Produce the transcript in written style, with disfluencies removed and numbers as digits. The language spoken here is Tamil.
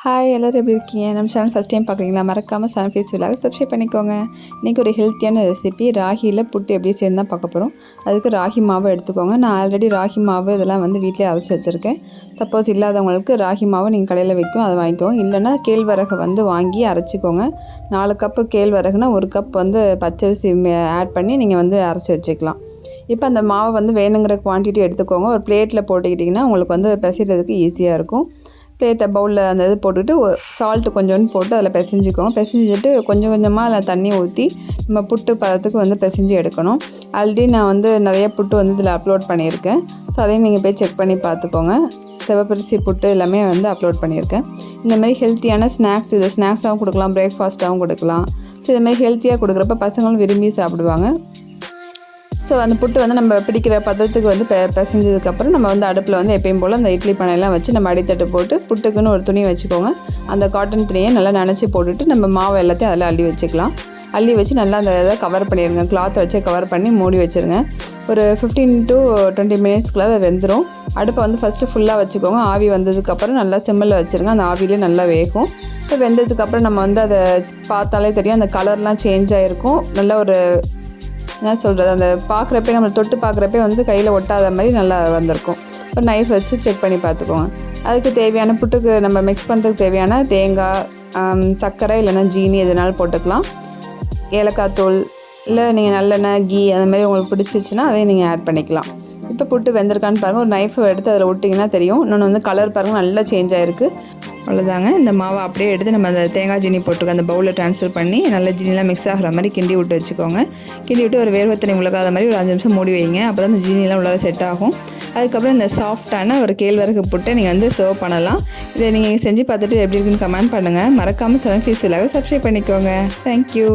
ஹாய் எல்லோரும் எப்படி இருக்கீங்க? நம்ம சேனல் ஃபஸ்ட் டைம் பார்க்குறீங்களா? மறக்காமல் சன்ஃபேஸ் விலாக சப்ஸ்கிரைப் பண்ணிக்கோங்க. இன்றைக்கி ஒரு ஹெல்த்தியான ரெசிபி ராகியில் புட்டு எப்படி செய்யணும் தான் பார்க்க போகிறோம். அதுக்கு ராகி மாவு எடுத்துக்கோங்க. நான் ஆல்ரெடி ராகி மாவு இதெல்லாம் வீட்டிலே அரைச்சி வச்சுருக்கேன். சப்போஸ் இல்லாதவங்களுக்கு ராகி மாவு நீங்கள் கடையில் விற்கும், அதை வாங்கிக்கோங்க. இல்லைனா கேழ்வரகை வாங்கி அரைச்சிக்கோங்க. 4 கப்பு கேழ்வரகுனா 1 கப் பச்சரிசி ஆட் பண்ணி நீங்கள் அரைச்சி வச்சுக்கலாம். இப்போ அந்த மாவை வேணுங்கிற குவான்டிட்டி எடுத்துக்கோங்க. ஒரு பிளேட்டில் போட்டுக்கிட்டிங்கன்னா உங்களுக்கு பிசைறதுக்கு ஈஸியாக இருக்கும். பிளேட்டை பவுலில் அந்த இது போட்டுக்கிட்டு சால்ட்டு கொஞ்சோண்டு போட்டு அதில் பிசைஞ்சிக்கோங்க. பிசைஞ்சிட்டு கொஞ்சம் கொஞ்சமாக அதில் தண்ணி ஊற்றி நம்ம புட்டு பதத்துக்கு பிசைஞ்சு எடுக்கணும். ஆல்ரெடி நான் நிறைய புட்டு இதில் அப்லோட் பண்ணியிருக்கேன். ஸோ அதையும் நீங்கள் போய் செக் பண்ணி பார்த்துக்கோங்க. சிவப்பரிசி புட்டு எல்லாமே அப்லோட் பண்ணியிருக்கேன். இந்தமாதிரி ஹெல்த்தியான ஸ்நாக்ஸ், இது ஸ்நாக்ஸாகவும் கொடுக்கலாம், பிரேக்ஃபாஸ்ட்டாகவும் கொடுக்கலாம். ஸோ இதுமாதிரி ஹெல்த்தியாக கொடுக்குறப்ப பசங்களும் விரும்பி சாப்பிடுவாங்க. ஸோ அந்த புட்டு நம்ம பிடிக்கிற பதத்துக்கு பிசைஞ்சதுக்கப்புறம் நம்ம அடுப்பில் எப்பயும் போல் அந்த இட்லி பானையெல்லாம் வச்சு நம்ம அடித்தட்டு போட்டு புட்டுக்குன்னு ஒரு துணி வச்சுக்கோங்க. அந்த காட்டன் துணியை நல்லா நனைச்சி போட்டுட்டு நம்ம மாவு எல்லாத்தையும் அதில் அள்ளி வச்சுக்கலாம். அள்ளி வச்சு நல்லா அந்த இதை கவர் பண்ணிடுங்க. கிளாத்தை வச்சு கவர் பண்ணி மூடி வச்சுருங்க. ஒரு 15 to 20 மினிட்ஸ்க்குள்ளே அதை வெந்துடும். அடுப்பை ஃபஸ்ட்டு ஃபுல்லாக வச்சுக்கோங்க. ஆவி வந்ததுக்கப்புறம் நல்லா சிம்மில் வச்சுருங்க. அந்த ஆவிலே நல்லா வேகும். இப்போ வெந்ததுக்கப்புறம் நம்ம அதை பார்த்தாலே தெரியும், அந்த கலர்லாம் சேஞ்ச் ஆகிருக்கும். நல்ல ஒரு என்ன சொல்கிறது, அந்த பார்க்குறப்பே நம்ம தொட்டு பார்க்குறப்பே கையில் ஒட்டாத மாதிரி நல்லா வந்திருக்கும். ஒரு நைஃப் வச்சு செக் பண்ணி பார்த்துக்கோங்க. அதுக்கு தேவையான புட்டுக்கு நம்ம மிக்ஸ் பண்ணுறதுக்கு தேவையான தேங்காய், சர்க்கரை இல்லைன்னா ஜீனி எதுனாலும் போட்டுக்கலாம். ஏலக்காய் தூள் இல்லை நீங்கள் நல்லெண்ணெய், கீ அந்த மாதிரி உங்களுக்கு பிடிச்சிச்சின்னா அதையும் நீங்கள் ஆட் பண்ணிக்கலாம். இப்போ புட்டு வெந்திருக்கான்னு பாருங்கள். ஒரு நைஃபை எடுத்து அதில் ஒட்டிங்கன்னா தெரியும். இன்னொன்று கலர் பாருங்கள், நல்லா சேஞ்ச் ஆகிருக்கு. அவ்வளோதாங்க. இந்த மாவை அப்படியே எடுத்து நம்ம அந்த தேங்காய் ஜீனி போட்டுருக்க அந்த பவுலில் ட்ரான்ஸ்ஃபர் பண்ணி நல்ல ஜீனிலாம் மிக்ஸ் ஆகிற மாதிரி கிண்டி விட்டு வச்சுக்கோங்க. கிண்டி விட்டு ஒரு வேர்வை தண்ணி உலகாத மாதிரி ஒரு 5 நிமிஷம் மூடி வைங்க. அப்போ தான் இந்த ஜீனிலாம் உள்ளார செட் ஆகும். அதுக்கப்புறம் இந்த சாஃப்டான ஒரு கேழ்வரகு புட்டை நீங்கள் சர்வ் பண்ணலாம். இதை நீங்கள் செஞ்சு பார்த்துட்டு எப்படி இருக்குன்னு கமெண்ட் பண்ணுங்கள். மறக்காமல் சன்ஃபேஸ் விலாக சப்ஸ்கிரைப் பண்ணிக்கோங்க. தேங்க்யூ.